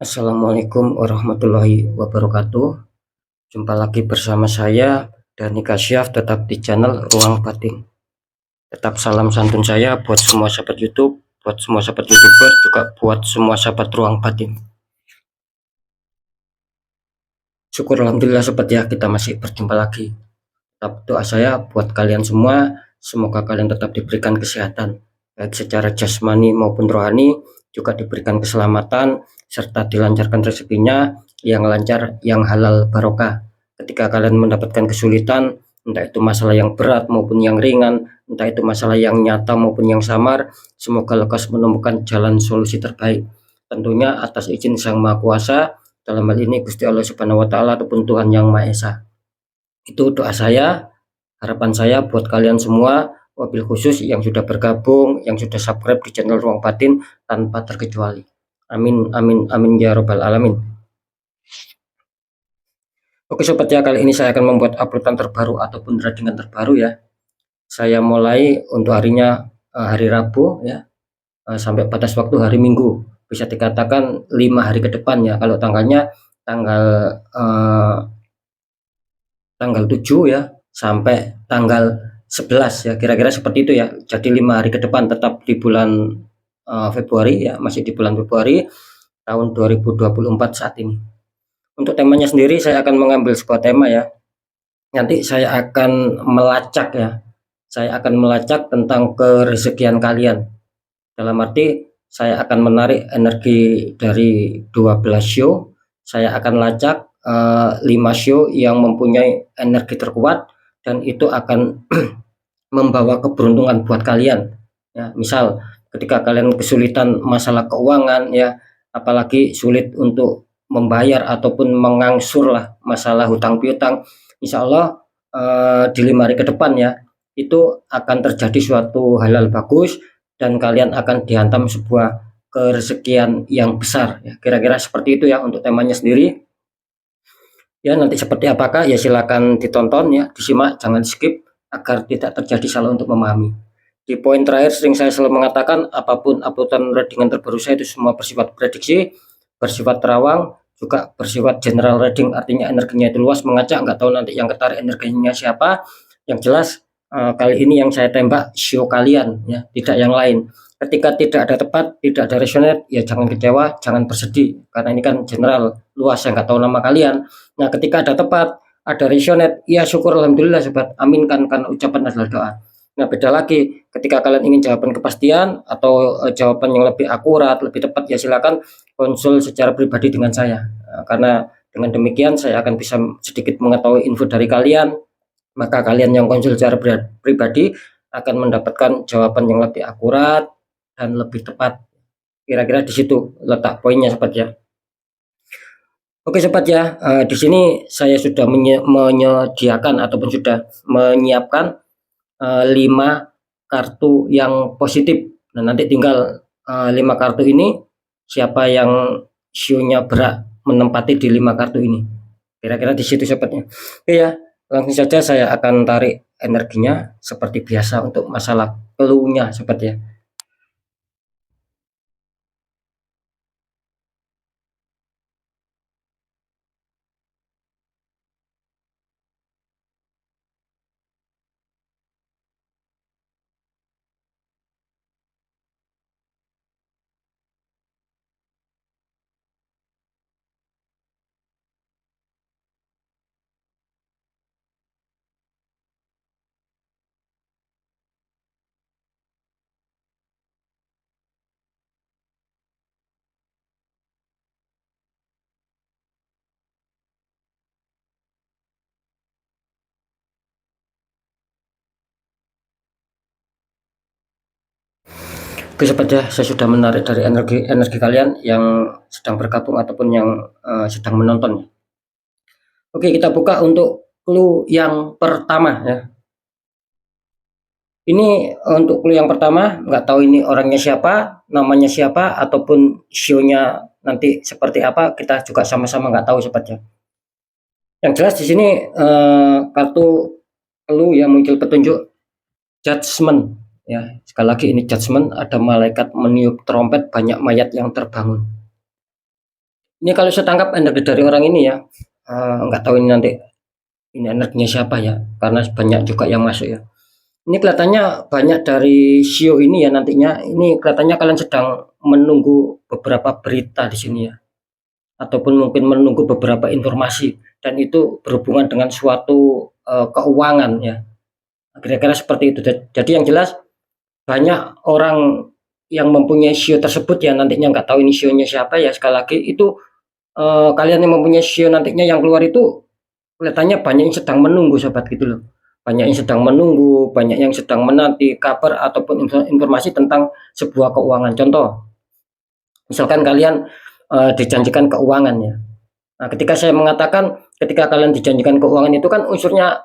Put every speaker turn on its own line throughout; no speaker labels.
Assalamualaikum warahmatullahi wabarakatuh. Jumpa lagi bersama saya Dani Kasyaf, tetap di channel Ruang Batin. Tetap salam santun saya buat semua sahabat YouTube, buat semua sahabat YouTuber, juga buat semua sahabat Ruang Batin. Syukur alhamdulillah sobat ya, kita masih berjumpa lagi. Tetap doa saya buat kalian semua, semoga kalian tetap diberikan kesehatan, baik secara jasmani maupun rohani, juga diberikan keselamatan serta dilancarkan rezekinya yang lancar, yang halal barokah. Ketika kalian mendapatkan kesulitan, entah itu masalah yang berat maupun yang ringan, entah itu masalah yang nyata maupun yang samar, semoga lekas menemukan jalan solusi terbaik. Tentunya atas izin Sang Maha Kuasa, dalam hal ini Gusti Allah Subhanahu wa taala ataupun Tuhan Yang Maha Esa. Itu doa saya, harapan saya buat kalian semua, wabil khusus yang sudah bergabung, yang sudah subscribe di channel Ruang Batin tanpa terkecuali. Amin, amin, amin ya robbal alamin. Oke sobat ya, kali ini saya akan membuat uploadan terbaru ataupun tradingan terbaru ya. Saya mulai untuk harinya hari Rabu ya, sampai batas waktu hari Minggu. Bisa dikatakan 5 hari ke depan ya. Kalau tanggalnya tanggal 7 ya sampai tanggal 11 ya, kira-kira seperti itu ya. Jadi 5 hari ke depan, tetap di bulan Februari ya, masih di bulan Februari tahun 2024 saat ini. Untuk temanya sendiri saya akan mengambil sebuah tema ya. Nanti saya akan melacak ya. Saya akan melacak tentang kerezekian kalian. Dalam arti saya akan menarik energi dari 12 show. Saya akan lacak 5 show yang mempunyai energi terkuat dan itu akan membawa keberuntungan buat kalian. Ya, misal ketika kalian kesulitan masalah keuangan ya, apalagi sulit untuk membayar ataupun mengangsur lah masalah hutang piutang, insya Allah di 5 hari ke depan ya, itu akan terjadi suatu halal bagus dan kalian akan dihantam sebuah kerezekian yang besar ya. Kira-kira seperti itu ya untuk temanya sendiri ya. Nanti seperti apakah ya, silakan ditonton ya, disimak, jangan skip agar tidak terjadi salah untuk memahami. Di poin terakhir sering saya selalu mengatakan, apapun uploadan readingan terbaru saya itu semua bersifat prediksi, bersifat terawang, juga bersifat general reading, artinya energinya itu luas, mengacak, nggak tahu nanti yang ketarik energinya siapa. Yang jelas kali ini yang saya tembak show kalian ya, tidak yang lain. Ketika tidak ada tepat, tidak ada resonate, ya jangan kecewa, jangan bersedih, karena ini kan general luas, saya nggak tahu nama kalian. Nah ketika ada tepat, ada resonate, ya syukur alhamdulillah sobat, aminkan, karena ucapan adalah doa. Nah beda lagi ketika kalian ingin jawaban kepastian atau jawaban yang lebih akurat, lebih tepat, ya silakan konsul secara pribadi dengan saya. Karena dengan demikian saya akan bisa sedikit mengetahui info dari kalian, maka kalian yang konsul secara pribadi akan mendapatkan jawaban yang lebih akurat dan lebih tepat. Kira-kira di situ letak poinnya sobat ya. Oke sobat ya, di sini saya sudah menyediakan ataupun sudah menyiapkan 5 kartu yang positif. Nah nanti tinggal 5 kartu ini, siapa yang show-nya berak menempati di 5 kartu ini. Kira-kira di situ sobatnya. Oke ya, langsung saja saya akan tarik energinya seperti biasa untuk masalah clue-nya sobat ya. Oke sobat ya, saya sudah menarik dari energi kalian yang sedang bergabung ataupun yang sedang menonton. Oke, kita buka untuk clue yang pertama ya. Ini untuk clue yang pertama, nggak tahu ini orangnya siapa, namanya siapa, ataupun show-nya nanti seperti apa, kita juga sama-sama nggak tahu sobat ya. Yang jelas di sini kartu clue yang muncul petunjuk judgment ya. Sekali lagi ini judgment, ada malaikat meniup trompet, banyak mayat yang terbangun. Ini kalau saya tangkap energi dari orang ini ya, nggak tahu ini nanti ini energinya siapa ya, karena banyak juga yang masuk ya. Ini kelihatannya banyak dari Shio ini ya nantinya, ini kelihatannya kalian sedang menunggu beberapa berita di sini ya, ataupun mungkin menunggu beberapa informasi dan itu berhubungan dengan suatu keuangan ya. Kira-kira seperti itu. Jadi yang jelas banyak orang yang mempunyai Shio tersebut ya nantinya nggak tahu ini Shio-nya siapa ya, sekali lagi itu kalian yang mempunyai Shio nantinya yang keluar itu kelihatannya banyak yang sedang menunggu sobat gitu loh. Banyak yang sedang menunggu, banyak yang sedang menanti kabar ataupun informasi tentang sebuah keuangan. Contoh, misalkan kalian dijanjikan keuangan ya. Nah, ketika saya mengatakan ketika kalian dijanjikan keuangan itu kan unsurnya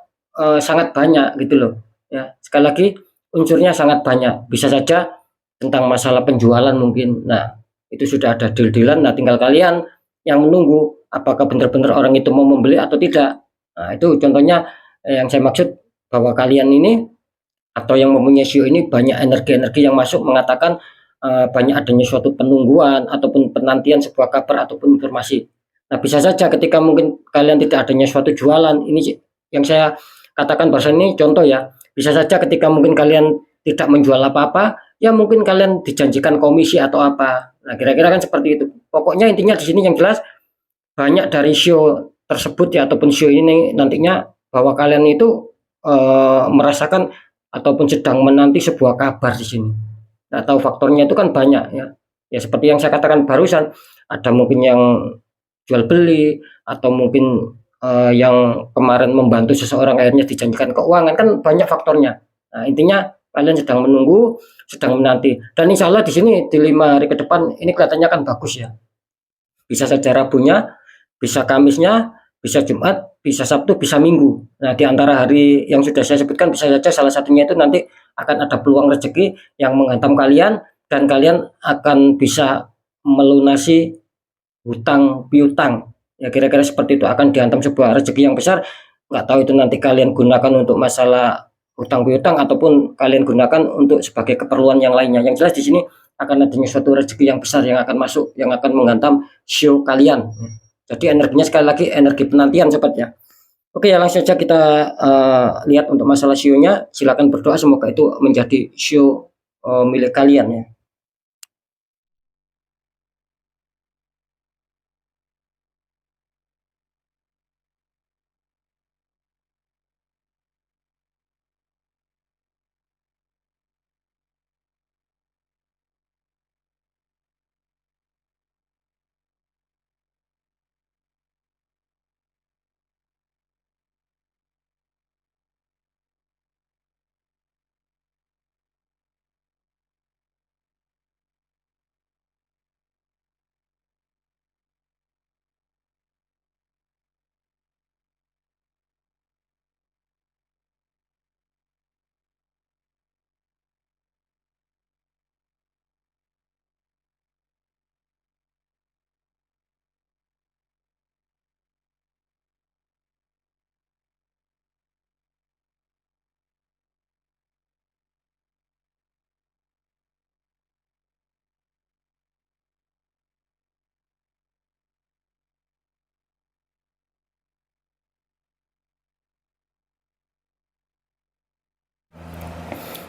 sangat banyak gitu loh. Ya, sekali lagi unsurnya sangat banyak. Bisa saja tentang masalah penjualan mungkin. Nah, itu sudah ada deal-dealan. Nah, tinggal kalian yang menunggu apakah benar-benar orang itu mau membeli atau tidak. Nah, itu contohnya yang saya maksud bahwa kalian ini atau yang mempunyai SEO ini banyak energi-energi yang masuk mengatakan banyak adanya suatu penungguan ataupun penantian sebuah kabar ataupun informasi. Nah, bisa saja ketika mungkin kalian tidak adanya suatu jualan, ini yang saya katakan bahasa ini contoh ya. Bisa saja ketika mungkin kalian tidak menjual apa-apa, ya mungkin kalian dijanjikan komisi atau apa. Nah, kira-kira kan seperti itu. Pokoknya intinya di sini yang jelas banyak dari show tersebut ya ataupun show ini nantinya bahwa kalian itu merasakan ataupun sedang menanti sebuah kabar di sini. Nah, tahu faktornya itu kan banyak ya. Ya seperti yang saya katakan barusan, ada mungkin yang jual beli atau mungkin yang kemarin membantu seseorang akhirnya dijanjikan keuangan kan banyak faktornya. Nah, intinya kalian sedang menunggu, sedang menanti. Dan insya Allah di sini di 5 hari ke depan ini kelihatannya kan bagus ya. Bisa saja Rabunya, bisa Kamisnya, bisa Jumat, bisa Sabtu, bisa Minggu. Nah, di antara hari yang sudah saya sebutkan bisa saja salah satunya itu nanti akan ada peluang rezeki yang menghantam kalian dan kalian akan bisa melunasi hutang piutang. Ya kira-kira seperti itu akan dihantam sebuah rezeki yang besar. Nggak tahu itu nanti kalian gunakan untuk masalah hutang piutang ataupun kalian gunakan untuk sebagai keperluan yang lainnya. Yang jelas di sini akan adanya suatu rezeki yang besar yang akan masuk, yang akan menghantam show kalian. Jadi energinya sekali lagi energi penantian sobat ya. Oke ya langsung saja kita lihat untuk masalah show-nya. Silakan berdoa semoga itu menjadi show milik kalian ya.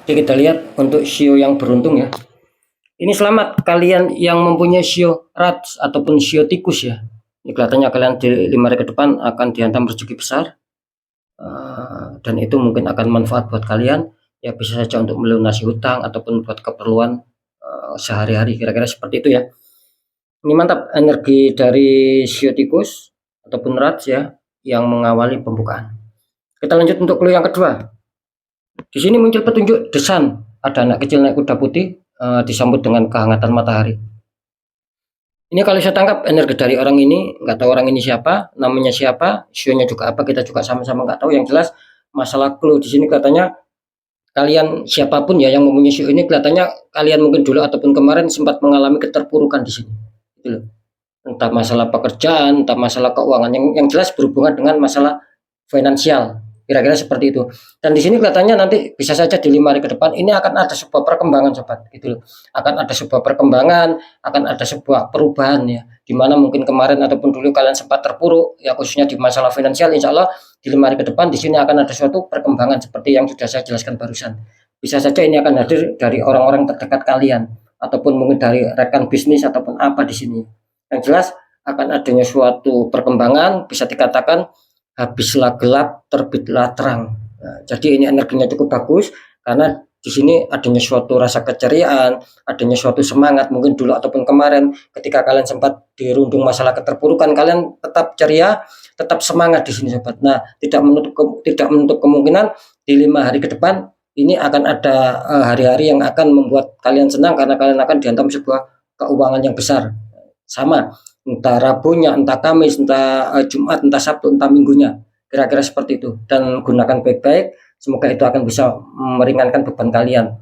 Oke kita lihat untuk show yang beruntung ya. Ini selamat kalian yang mempunyai sio rats ataupun sio tikus ya. Ini kelihatannya kalian di 5 hari ke depan akan dihantam rezeki besar. Dan itu mungkin akan manfaat buat kalian. Ya bisa saja untuk melunasi hutang ataupun buat keperluan sehari-hari. Kira-kira seperti itu ya. Ini mantap energi dari sio tikus ataupun rats ya yang mengawali pembukaan. Kita lanjut untuk clue yang kedua. Di sini muncul petunjuk desan. Ada anak kecil naik kuda putih disambut dengan kehangatan matahari. Ini kalau saya tangkap energi dari orang ini, nggak tahu orang ini siapa, namanya siapa, sionya juga apa, kita juga sama-sama nggak tahu. Yang jelas masalah clue di sini katanya kalian siapapun ya yang mempunyai sio ini kelihatannya kalian mungkin dulu ataupun kemarin sempat mengalami keterpurukan di sini. Gitu loh. Entah masalah pekerjaan, entah masalah keuangan, yang jelas berhubungan dengan masalah finansial. Kira-kira seperti itu. Dan di sini kelihatannya nanti bisa saja di 5 hari ke depan ini akan ada sebuah perkembangan sobat gitu loh. Akan ada sebuah perkembangan, akan ada sebuah perubahan ya. Di mana mungkin kemarin ataupun dulu kalian sempat terpuruk ya khususnya di masalah finansial, insya Allah di 5 hari ke depan di sini akan ada suatu perkembangan seperti yang sudah saya jelaskan barusan. Bisa saja ini akan hadir dari orang-orang terdekat kalian ataupun mungkin dari rekan bisnis ataupun apa di sini. Yang jelas akan adanya suatu perkembangan bisa dikatakan habislah gelap terbitlah terang. Nah, jadi ini energinya cukup bagus karena di sini adanya suatu rasa keceriaan, adanya suatu semangat mungkin dulu ataupun kemarin ketika kalian sempat dirundung masalah keterpurukan, kalian tetap ceria, tetap semangat di sini sobat. Nah, tidak menutup kemungkinan di 5 hari ke depan ini akan ada hari-hari yang akan membuat kalian senang karena kalian akan dihantam sebuah keuangan yang besar. Sama, entah Rabunya, entah Kamis, entah Jumat, entah Sabtu, entah Minggunya. Kira-kira seperti itu. Dan gunakan baik-baik, semoga itu akan bisa meringankan beban kalian.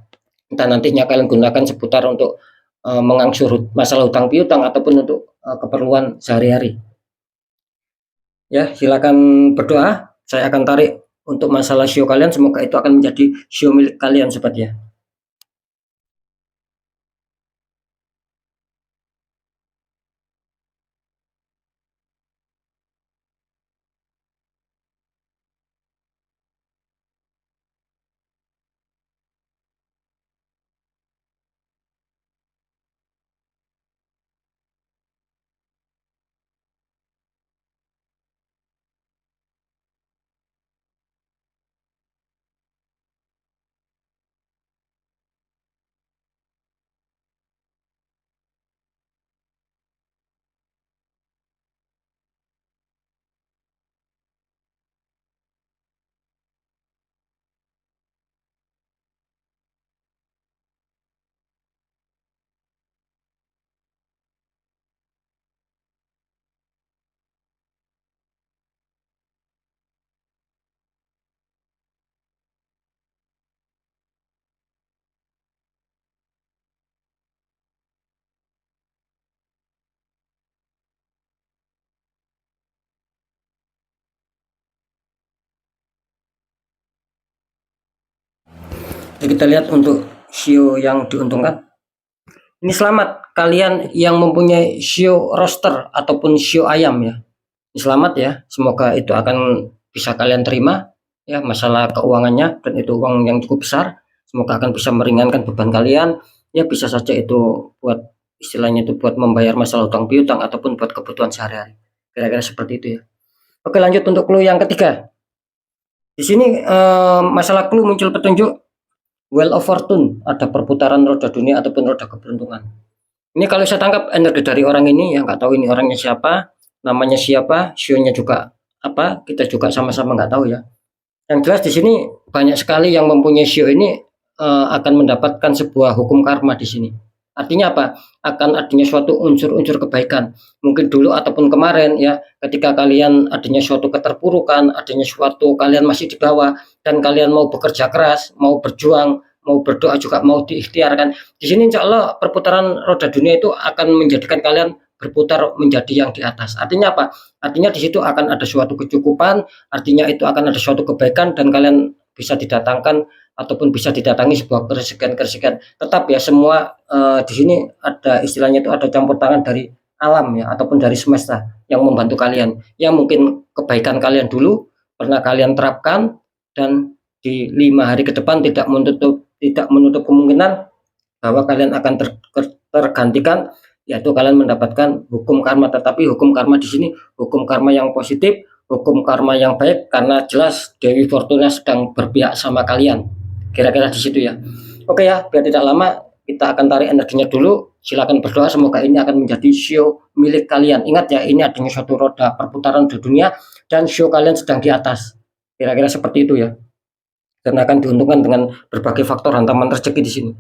Entah nantinya kalian gunakan seputar untuk mengangsur masalah hutang piutang ataupun untuk keperluan sehari-hari. Ya, silakan berdoa. Saya akan tarik untuk masalah show kalian, semoga itu akan menjadi show milik kalian sobat ya. Jadi kita lihat untuk show yang diuntungkan. Ini selamat kalian yang mempunyai show roster ataupun show ayam ya. Ini selamat ya. Semoga itu akan bisa kalian terima ya masalah keuangannya dan itu uang yang cukup besar. Semoga akan bisa meringankan beban kalian. Ya bisa saja itu buat istilahnya itu buat membayar masalah utang piutang ataupun buat kebutuhan sehari-hari. Kira-kira seperti itu ya. Oke, lanjut untuk clue yang ketiga. Di sini masalah clue muncul petunjuk Wheel of Fortune, ada perputaran roda dunia ataupun roda keberuntungan. Ini kalau saya tangkap energi dari orang ini yang nggak tahu ini orangnya siapa, namanya siapa, sionya juga apa, kita juga sama-sama nggak tahu ya. Yang jelas di sini banyak sekali yang mempunyai sio ini akan mendapatkan sebuah hukum karma di sini. Artinya apa? Akan adanya suatu unsur-unsur kebaikan. Mungkin dulu ataupun kemarin ya, ketika kalian adanya suatu keterpurukan, adanya suatu kalian masih di bawah dan kalian mau bekerja keras, mau berjuang, mau berdoa juga mau diikhtiarkan. Di sini insya Allah perputaran roda dunia itu akan menjadikan kalian berputar menjadi yang di atas. Artinya apa? Artinya di situ akan ada suatu kecukupan, artinya itu akan ada suatu kebaikan dan kalian bisa didatangkan ataupun bisa didatangi sebuah keresikan-keresikan. Tetap ya semua di sini ada istilahnya itu ada campur tangan dari alam ya ataupun dari semesta yang membantu kalian. Yang mungkin kebaikan kalian dulu pernah kalian terapkan dan di 5 hari ke depan tidak menutup kemungkinan bahwa kalian akan tergantikan yaitu kalian mendapatkan hukum karma, tetapi hukum karma di sini hukum karma yang positif, hukum karma yang baik karena jelas Dewi Fortuna sedang berpihak sama kalian. Kira-kira di situ ya. Oke ya, biar tidak lama kita akan tarik energinya dulu. Silakan berdoa semoga ini akan menjadi show milik kalian. Ingat ya, ini adanya suatu roda perputaran di dunia dan show kalian sedang di atas. Kira-kira seperti itu ya. Karena akan diuntungkan dengan berbagai faktor hantaman rezeki di sini.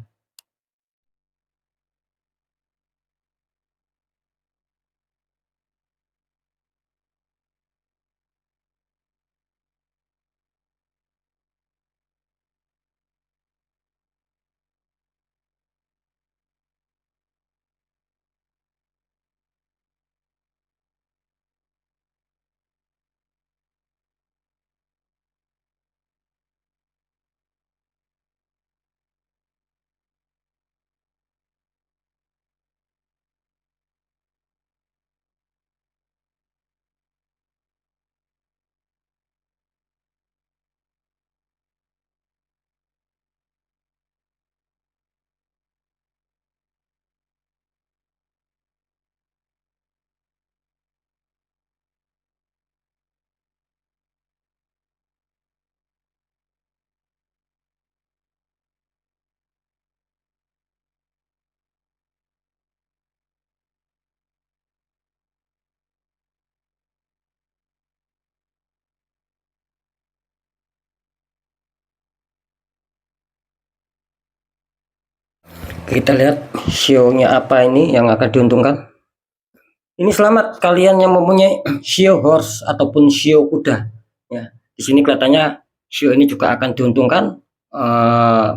Kita lihat sionya apa ini yang akan diuntungkan. Ini selamat kalian yang mempunyai sio horse ataupun sio kuda. Ya, di sini kelihatannya sio ini juga akan diuntungkan.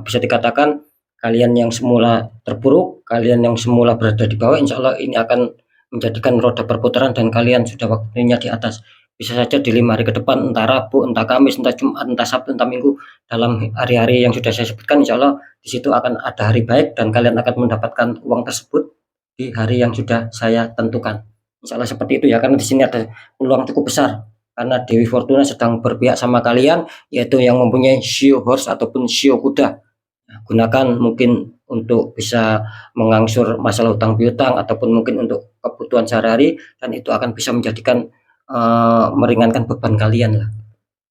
Bisa dikatakan kalian yang semula terpuruk, kalian yang semula berada di bawah, insya Allah ini akan menjadikan roda perputaran dan kalian sudah waktunya di atas. Bisa saja di 5 hari ke depan, entah Rabu, entah Kamis, entah Jumat, entah Sabtu, entah Minggu, dalam hari-hari yang sudah saya sebutkan, insya Allah di situ akan ada hari baik dan kalian akan mendapatkan uang tersebut di hari yang sudah saya tentukan. Insya Allah seperti itu ya, karena di sini ada peluang cukup besar karena Dewi Fortuna sedang berpihak sama kalian, yaitu yang mempunyai sio horse ataupun sio kuda. Nah, gunakan mungkin untuk bisa mengangsur masalah hutang piutang ataupun mungkin untuk kebutuhan sehari-hari, dan itu akan bisa menjadikan meringankan beban kalian lah.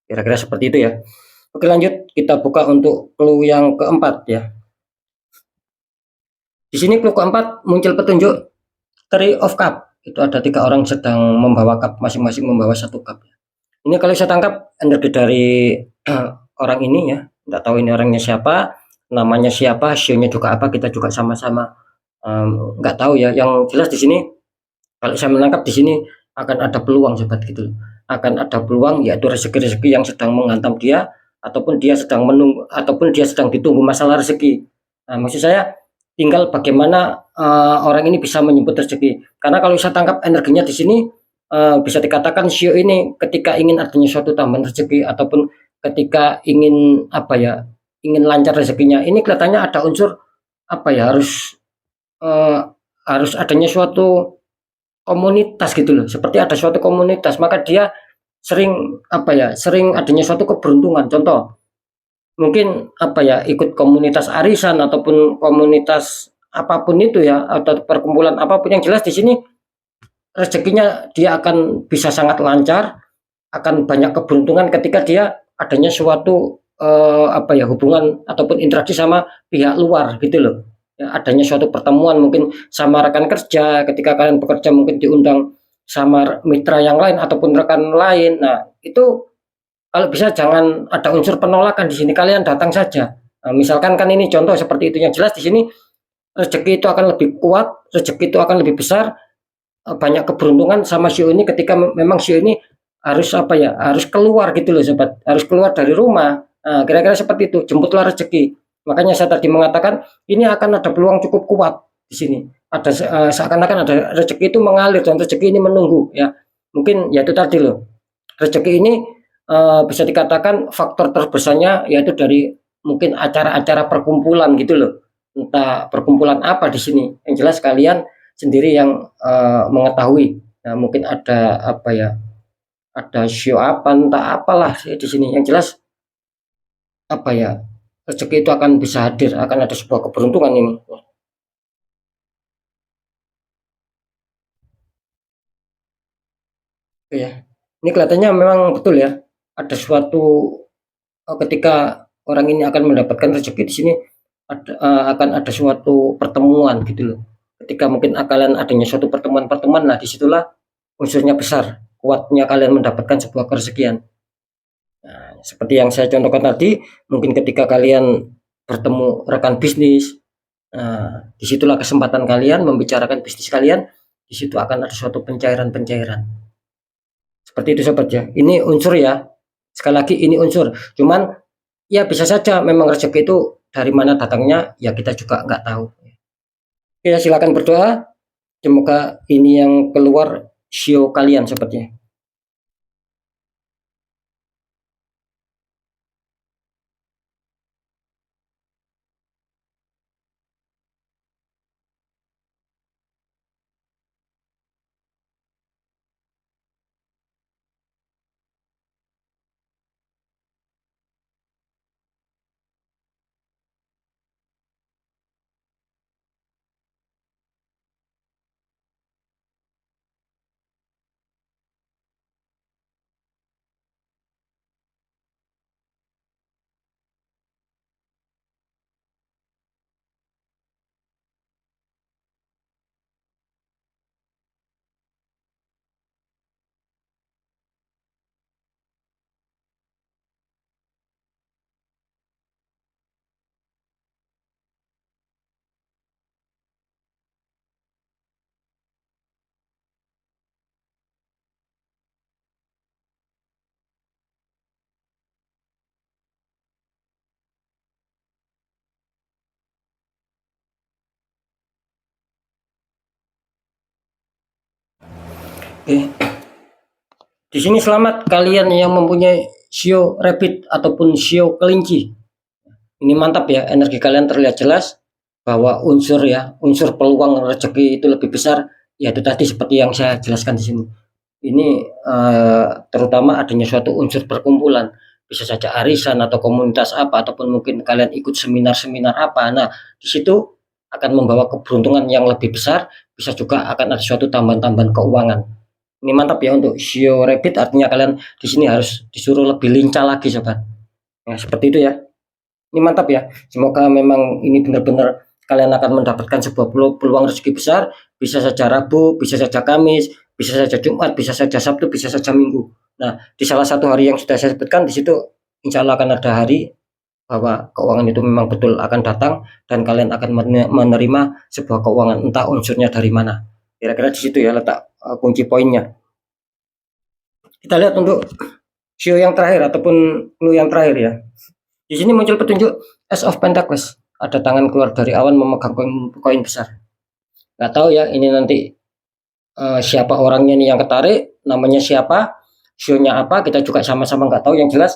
Kira-kira seperti itu ya. Oke, lanjut kita buka untuk clue yang keempat ya. Di sini clue keempat muncul petunjuk Three of Cup. Itu ada 3 orang sedang membawa cup, masing-masing membawa 1 cup. Ini kalau saya tangkap energi dari orang ini ya, nggak tahu ini orangnya siapa, namanya siapa, sionya juga apa, kita juga sama-sama nggak tahu ya. Yang jelas di sini kalau saya menangkap di sini akan ada peluang sobat gitu, akan ada peluang yaitu rezeki-rezeki yang sedang menghantam dia, ataupun dia sedang menunggu, ataupun dia sedang ditunggu masalah rezeki. Nah, maksud saya tinggal bagaimana orang ini bisa menyebut rezeki. Karena kalau saya tangkap energinya di sini bisa dikatakan Shio ini ketika ingin adanya suatu tambahan rezeki ataupun ketika ingin apa ya, ingin lancar rezekinya, ini kelihatannya ada unsur apa ya, eh, harus adanya suatu komunitas gitu loh, seperti ada suatu komunitas, maka dia sering apa ya, sering adanya suatu keberuntungan. Contoh, mungkin apa ya, ikut komunitas arisan ataupun komunitas apapun itu ya, atau perkumpulan apapun, yang jelas di sini rezekinya dia akan bisa sangat lancar, akan banyak keberuntungan ketika dia adanya suatu apa ya, hubungan ataupun interaksi sama pihak luar gitu loh. Ya, adanya suatu pertemuan mungkin sama rekan kerja, ketika kalian bekerja mungkin diundang sama mitra yang lain ataupun rekan lain. Nah, itu kalau bisa jangan ada unsur penolakan di sini, kalian datang saja. Nah, misalkan kan ini contoh seperti itu, yang jelas di sini rezeki itu akan lebih kuat, rezeki itu akan lebih besar, banyak keberuntungan sama Shio ini ketika memang Shio ini harus apa ya, harus keluar gitu loh sobat, harus keluar dari rumah. Nah, kira-kira seperti itu, jemputlah rezeki. Makanya saya tadi mengatakan ini akan ada peluang cukup kuat di sini. Ada seakan-akan ada rezeki itu mengalir dan rezeki ini menunggu ya. Mungkin ya itu tadi loh. Rezeki ini bisa dikatakan faktor terbesarnya yaitu dari mungkin acara-acara perkumpulan gitu loh. Entah perkumpulan apa di sini. Yang jelas kalian sendiri yang mengetahui. Nah, mungkin ada apa ya? Ada show apa, entah apalah di sini. Yang jelas apa ya? Rezeki itu akan bisa hadir, akan ada sebuah keberuntungan ini. Ya. Ini kelihatannya memang betul ya. Ada suatu ketika orang ini akan mendapatkan rezeki di sini, akan ada suatu pertemuan gitu loh. Ketika mungkin kalian adanya suatu pertemuan-pertemuan, nah disitulah unsurnya besar, kuatnya kalian mendapatkan sebuah kerezekian. Nah, seperti yang saya contohkan tadi, mungkin ketika kalian bertemu rekan bisnis, nah, disitulah kesempatan kalian membicarakan bisnis kalian, di situ akan ada suatu pencairan-pencairan. Seperti itu sobat ya. Ini unsur ya. Sekali lagi ini unsur. Cuman ya bisa saja memang rezeki itu dari mana datangnya ya kita juga nggak tahu. Oke, silakan berdoa. Semoga ini yang keluar sio kalian sepertinya. Oke. Di sini selamat kalian yang mempunyai shio rabbit ataupun shio kelinci. Ini mantap ya, energi kalian terlihat jelas bahwa unsur peluang rezeki itu lebih besar. Ya itu tadi seperti yang saya jelaskan di sini. Ini terutama adanya suatu unsur perkumpulan, bisa saja arisan atau komunitas apa, ataupun mungkin kalian ikut seminar-seminar apa. Nah, di situ akan membawa keberuntungan yang lebih besar, bisa juga akan ada suatu tambahan-tambahan keuangan. Ini mantap ya untuk Shio Rabbit, artinya kalian di sini harus disuruh lebih lincah lagi sobat. Nah, seperti itu ya. Ini mantap ya. Semoga memang ini benar-benar kalian akan mendapatkan sebuah peluang rezeki besar, bisa saja Rabu, bisa saja Kamis, bisa saja Jumat, bisa saja Sabtu, bisa saja Minggu. Nah, di salah satu hari yang sudah saya sebutkan di situ insya Allah akan ada hari bahwa keuangan itu memang betul akan datang dan kalian akan menerima sebuah keuangan, entah unsurnya dari mana. Kira-kira di situ ya letak kunci poinnya. Kita lihat untuk show yang terakhir ataupun clue yang terakhir ya. Di sini muncul petunjuk Ace of Pentacles. Ada tangan keluar dari awan memegang koin besar. Nggak tahu ya ini nanti siapa orangnya nih yang ketarik, namanya siapa, show-nya apa, kita juga sama-sama nggak tahu. Yang jelas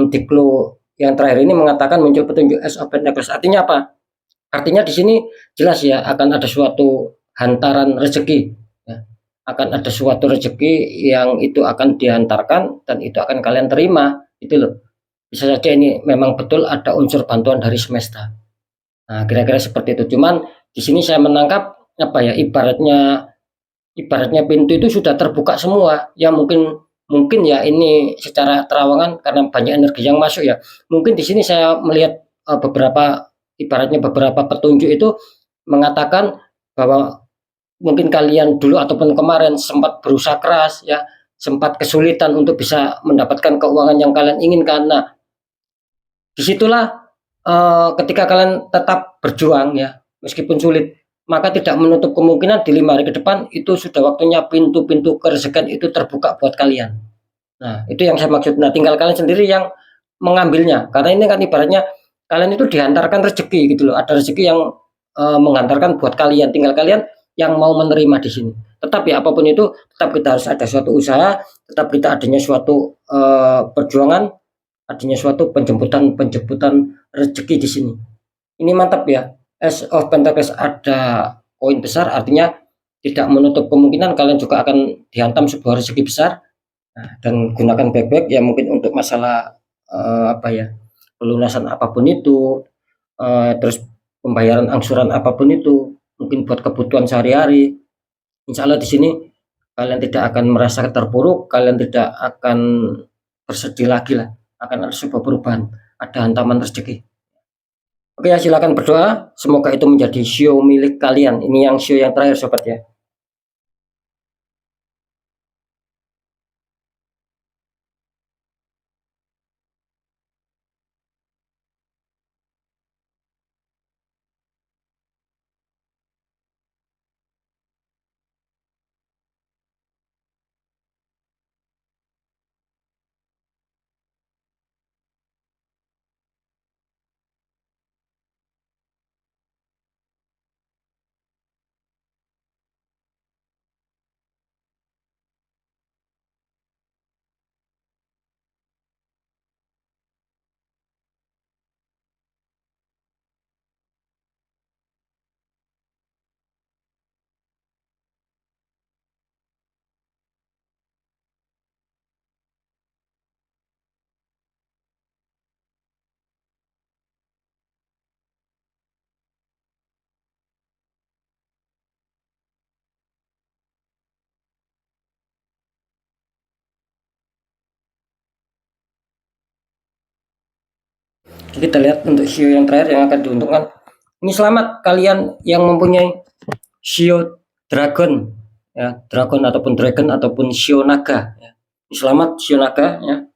di clue yang terakhir ini mengatakan muncul petunjuk Ace of Pentacles. Artinya apa? Artinya di sini jelas ya akan ada suatu hantaran rezeki. Ya. Akan ada suatu rezeki yang itu akan dihantarkan dan itu akan kalian terima. Itu loh. Bisa saja ini memang betul ada unsur bantuan dari semesta. Nah, kira-kira seperti itu. Cuman di sini saya menangkap apa ya, ibaratnya pintu itu sudah terbuka semua. Ya mungkin ya ini secara terawangan karena banyak energi yang masuk ya. Mungkin di sini saya melihat beberapa petunjuk itu mengatakan bahwa mungkin kalian dulu ataupun kemarin sempat berusaha keras ya, sempat kesulitan untuk bisa mendapatkan keuangan yang kalian inginkan. Nah, disitulah ketika kalian tetap berjuang ya, meskipun sulit, maka tidak menutup kemungkinan di 5 hari ke depan itu sudah waktunya pintu-pintu kerezekian itu terbuka buat kalian. Nah, itu yang saya maksud. Nah, tinggal kalian sendiri yang mengambilnya. Karena ini kan ibaratnya kalian itu dihantarkan rezeki gitu loh. Ada rezeki yang menghantarkan buat kalian. Tinggal kalian yang mau menerima di sini. Tetap ya apapun itu, tetap kita harus ada suatu usaha, tetap kita adanya suatu perjuangan, adanya suatu penjemputan rezeki di sini. Ini mantap ya. Ace of Pentacles ada koin besar, artinya tidak menutup kemungkinan kalian juga akan dihantam sebuah rezeki besar. Nah, dan gunakan baik-baik ya mungkin untuk masalah apa ya, pelunasan apapun itu, terus pembayaran angsuran apapun itu, mungkin buat kebutuhan sehari-hari. Insya Allah di sini kalian tidak akan merasa terpuruk, kalian tidak akan bersedih lagi lah, akan ada sebuah perubahan, ada hantaman rezeki. Oke ya, silakan berdoa, semoga itu menjadi show milik kalian. Ini yang show yang terakhir sobat ya. Kita lihat untuk show yang terakhir yang akan diuntungkan. Ini selamat kalian yang mempunyai show dragon ya, dragon ataupun show naga ya. Selamat show naga ya.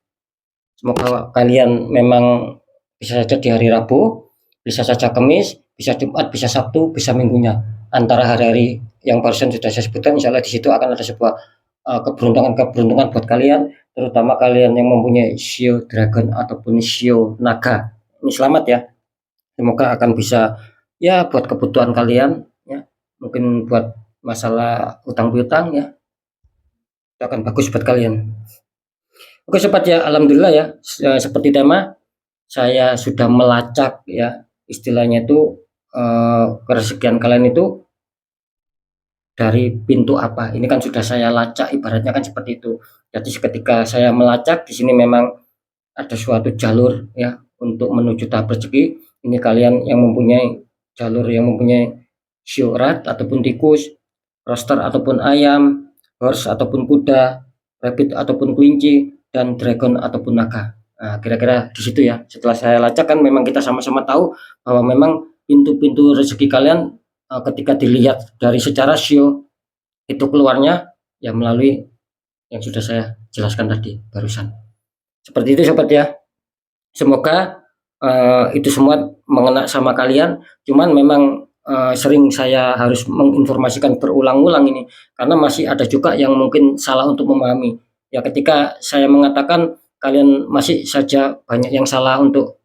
Semoga kalian memang bisa saja di hari Rabu, bisa saja Kamis, bisa Jumat, bisa Sabtu, bisa minggunya. Antara hari-hari yang barusan sudah saya sebutkan, insya Allah di situ akan ada sebuah keberuntungan buat kalian, terutama kalian yang mempunyai shio dragon ataupun shio naga. Ini selamat ya. Semoga akan bisa ya buat kebutuhan kalian ya. Mungkin buat masalah utang piutang ya. itu akan bagus buat kalian. Oke sobat ya, alhamdulillah ya, seperti tema saya sudah melacak ya, istilahnya itu kerezekian kalian itu dari pintu apa. Ini kan sudah saya lacak, ibaratnya kan seperti itu. Jadi ketika saya melacak di sini memang ada suatu jalur ya untuk menuju tahap rezeki. Ini kalian yang mempunyai jalur, yang mempunyai syorat ataupun tikus, roster ataupun ayam, horse ataupun kuda, rabbit ataupun kelinci, dan dragon ataupun naga. Nah, kira-kira di situ ya. Setelah saya lacak kan memang kita sama-sama tahu bahwa memang pintu-pintu rezeki kalian ketika dilihat dari secara sio itu keluarnya ya melalui yang sudah saya jelaskan tadi barusan. Seperti itu sobat ya. Semoga itu semua mengena sama kalian. Cuman memang sering saya harus menginformasikan berulang-ulang ini karena masih ada juga yang mungkin salah untuk memahami. Ya ketika saya mengatakan kalian masih saja banyak yang salah untuk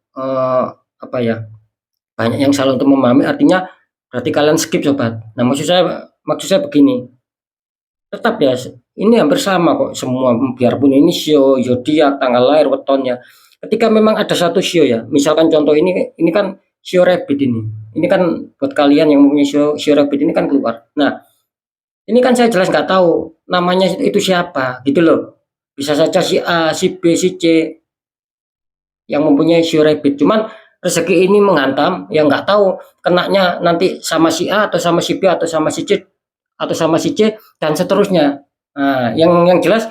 apa ya? Banyak yang salah untuk memahami, artinya berarti kalian skip sobat. Nah, maksud saya begini. Tetap ya, ini hampir sama kok semua, biarpun ini sio, zodiak, tanggal lahir, wetonnya. Ketika memang ada satu sio ya, misalkan contoh ini kan sio rabbit ini. Ini kan buat kalian yang mempunyai sio rabbit ini kan keluar. Nah, ini kan saya jelas nggak tahu namanya itu siapa gitu loh. Bisa saja si A, si B, si C yang mempunyai sio rabbit. Cuman rezeki ini menghantam, yang nggak tahu kenanya nanti sama si A atau sama si B atau sama si C atau sama si C dan seterusnya. Nah, yang jelas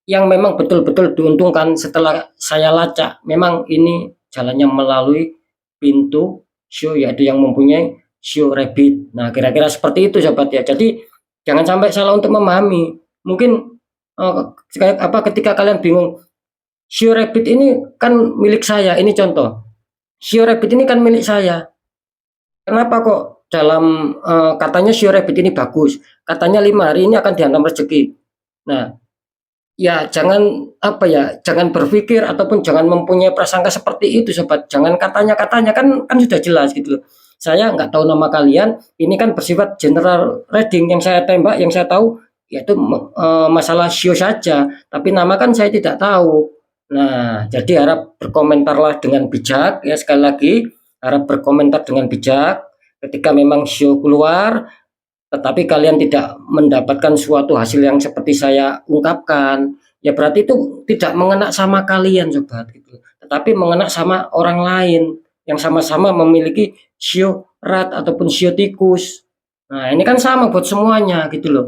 yang memang betul-betul diuntungkan setelah saya lacak, memang ini jalannya melalui pintu show, yaitu yang mempunyai show rabbit. Nah, kira-kira seperti itu sobat ya. Jadi jangan sampai salah untuk memahami. Mungkin ketika kalian bingung, show rabbit ini kan milik saya, ini contoh. Show rabbit ini kan milik saya. Kenapa kok dalam katanya sio rabbit ini bagus, katanya 5 hari ini akan dihantam rezeki. Nah, ya jangan jangan berpikir ataupun jangan mempunyai prasangka seperti itu sobat. Jangan katanya kan sudah jelas gitu loh. Saya nggak tahu nama kalian, ini kan bersifat general reading, yang saya tembak, yang saya tahu yaitu masalah sio saja, tapi nama kan saya tidak tahu. Nah, jadi harap berkomentarlah dengan bijak ya, sekali lagi harap berkomentar dengan bijak. Ketika memang show keluar tetapi kalian tidak mendapatkan suatu hasil yang seperti saya ungkapkan, ya berarti itu tidak mengena sama kalian sobat gitu. Tetapi mengena sama orang lain yang sama-sama memiliki show rat ataupun show tikus. Nah, ini kan sama buat semuanya gitu loh.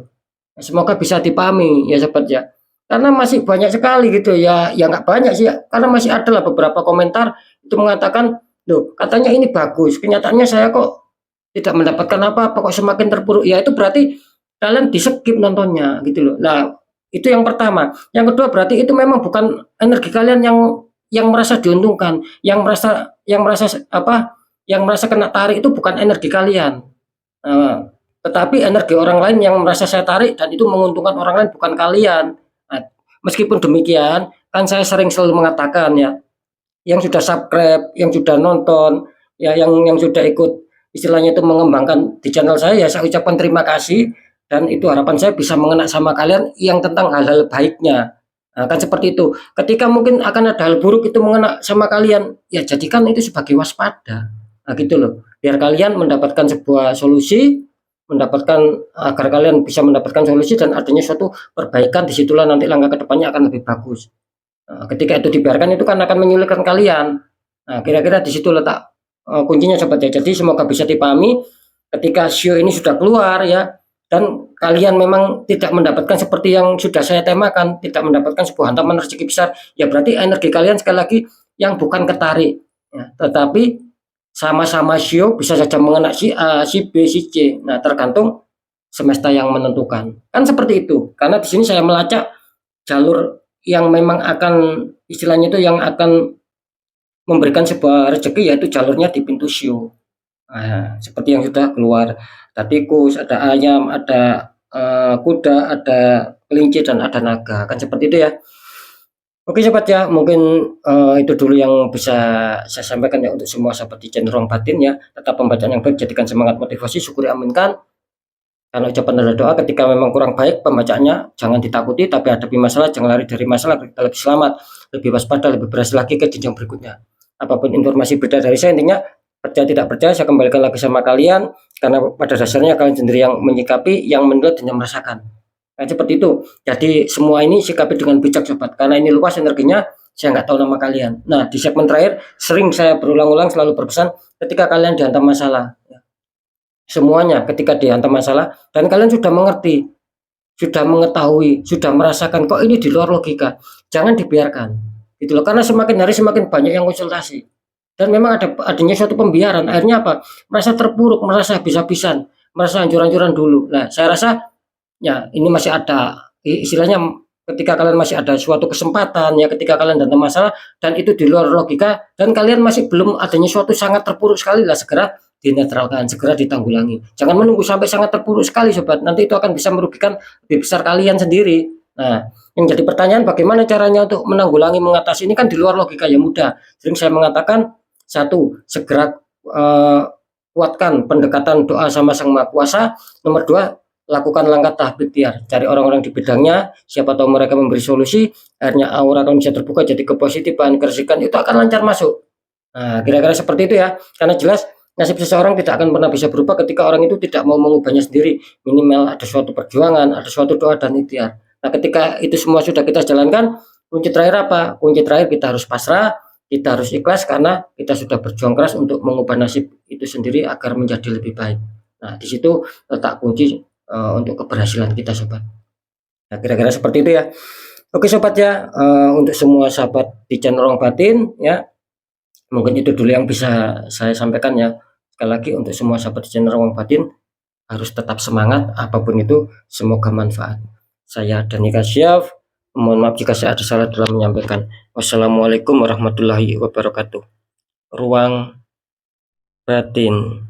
Semoga bisa dipahami ya sobat ya. Karena masih banyak sekali gitu ya, ya nggak banyak sih ya, karena masih ada lah beberapa komentar itu mengatakan, loh katanya ini bagus, kenyataannya saya kok tidak mendapatkan apa-apa, kok semakin terpuruk. Ya itu berarti kalian di-skip nontonnya gitu loh. Nah, itu yang pertama. Yang kedua berarti itu memang bukan energi kalian yang merasa diuntungkan, yang merasa kena tarik itu bukan energi kalian. Tetapi energi orang lain yang merasa saya tarik dan itu menguntungkan orang lain, bukan kalian. Nah, meskipun demikian, kan saya selalu mengatakan ya, yang sudah subscribe, yang sudah nonton, ya yang sudah ikut istilahnya itu mengembangkan di channel saya, ya saya ucapkan terima kasih, dan itu harapan saya bisa mengena sama kalian yang tentang hal-hal baiknya. Nah, kan seperti itu. Ketika mungkin akan ada hal buruk itu mengena sama kalian, ya jadikan itu sebagai waspada. Nah, gitu loh. Biar kalian mendapatkan sebuah solusi, agar kalian bisa mendapatkan solusi dan adanya suatu perbaikan, disitulah nanti langkah kedepannya akan lebih bagus. Nah, ketika itu dibiarkan itu kan akan menyulitkan kalian. Nah, kira-kira di situ letak kuncinya sobat ya. Jadi semoga bisa dipahami ketika show ini sudah keluar ya, dan kalian memang tidak mendapatkan seperti yang sudah saya temakan, tidak mendapatkan sebuah hantaman rezeki besar, ya berarti energi kalian sekali lagi yang bukan ketarik ya, tetapi sama-sama show bisa saja mengena si A, si B, si C. Nah, tergantung semesta yang menentukan. Kan seperti itu. Karena di sini saya melacak jalur yang memang akan istilahnya itu yang akan memberikan sebuah rezeki, yaitu jalurnya di pintu show. Nah, seperti yang sudah keluar, ada tikus, ada ayam, ada kuda, ada kelinci, dan ada naga. Kan seperti itu ya. Oke sobat ya, mungkin itu dulu yang bisa saya sampaikan ya untuk semua sahabat di channel Ruang Batin ya. Tetap pembacaan yang baik, jadikan semangat, motivasi, syukuri, aminkan. Karena ucapan tanda doa ketika memang kurang baik pembacaannya, jangan ditakuti, tapi hadapi masalah, jangan lari dari masalah, kita lebih selamat, lebih waspada, lebih berhasil lagi ke jenjang berikutnya. Apapun informasi berita dari saya, intinya percaya tidak percaya saya kembalikan lagi sama kalian, karena pada dasarnya kalian sendiri yang menyikapi, yang menilai dan yang merasakan. Nah, seperti itu. Jadi semua ini sikapi dengan bijak sobat, karena ini luas energinya, saya nggak tahu nama kalian. Nah, di segmen terakhir sering saya berulang-ulang selalu berpesan ketika kalian dihantam masalah, semuanya ketika dihantam masalah dan kalian sudah mengerti, sudah mengetahui, sudah merasakan kok ini di luar logika, jangan dibiarkan gitu loh, karena semakin hari semakin banyak yang konsultasi dan memang adanya suatu pembiaran, akhirnya apa, merasa terpuruk, merasa habis-habisan, merasa hancur-hancuran dulu. Nah, saya rasa ya ini masih ada istilahnya, ketika kalian masih ada suatu kesempatan ya, ketika kalian datang masalah dan itu di luar logika dan kalian masih belum adanya suatu sangat terpuruk sekali, lah segera dinetralkan, segera ditanggulangi. Jangan menunggu sampai sangat terpuruk sekali sobat, nanti itu akan bisa merugikan lebih besar kalian sendiri. Nah, yang jadi pertanyaan bagaimana caranya untuk menanggulangi, mengatasi ini, kan di luar logika, ya mudah. Sering saya mengatakan, satu, segera kuatkan pendekatan doa sama Sang Maha Kuasa. Nomor dua, lakukan langkah tahap ikhtiar, cari orang-orang di bidangnya, siapa tahu mereka memberi solusi, akhirnya aura akan bisa terbuka, jadi kepositifan, keresikan itu akan lancar masuk. Nah, kira-kira seperti itu ya, karena jelas nasib seseorang tidak akan pernah bisa berubah ketika orang itu tidak mau mengubahnya sendiri. Minimal ada suatu perjuangan, ada suatu doa dan ikhtiar. Nah, ketika itu semua sudah kita jalankan, kunci terakhir apa? Kunci terakhir kita harus pasrah, kita harus ikhlas, karena kita sudah berjuang keras untuk mengubah nasib itu sendiri agar menjadi lebih baik. Nah, di situ letak kunci untuk keberhasilan kita sobat. Nah, kira-kira seperti itu ya. Oke sobat ya, untuk semua sahabat di channel Ruang Batin ya, mungkin itu dulu yang bisa saya sampaikan ya. Sekali lagi untuk semua sahabat di channel Ruang Batin, harus tetap semangat apapun itu, semoga manfaat. Saya Dani Kasyaf, mohon maaf jika saya ada salah dalam menyampaikan. Wassalamualaikum warahmatullahi wabarakatuh. Ruang Batin.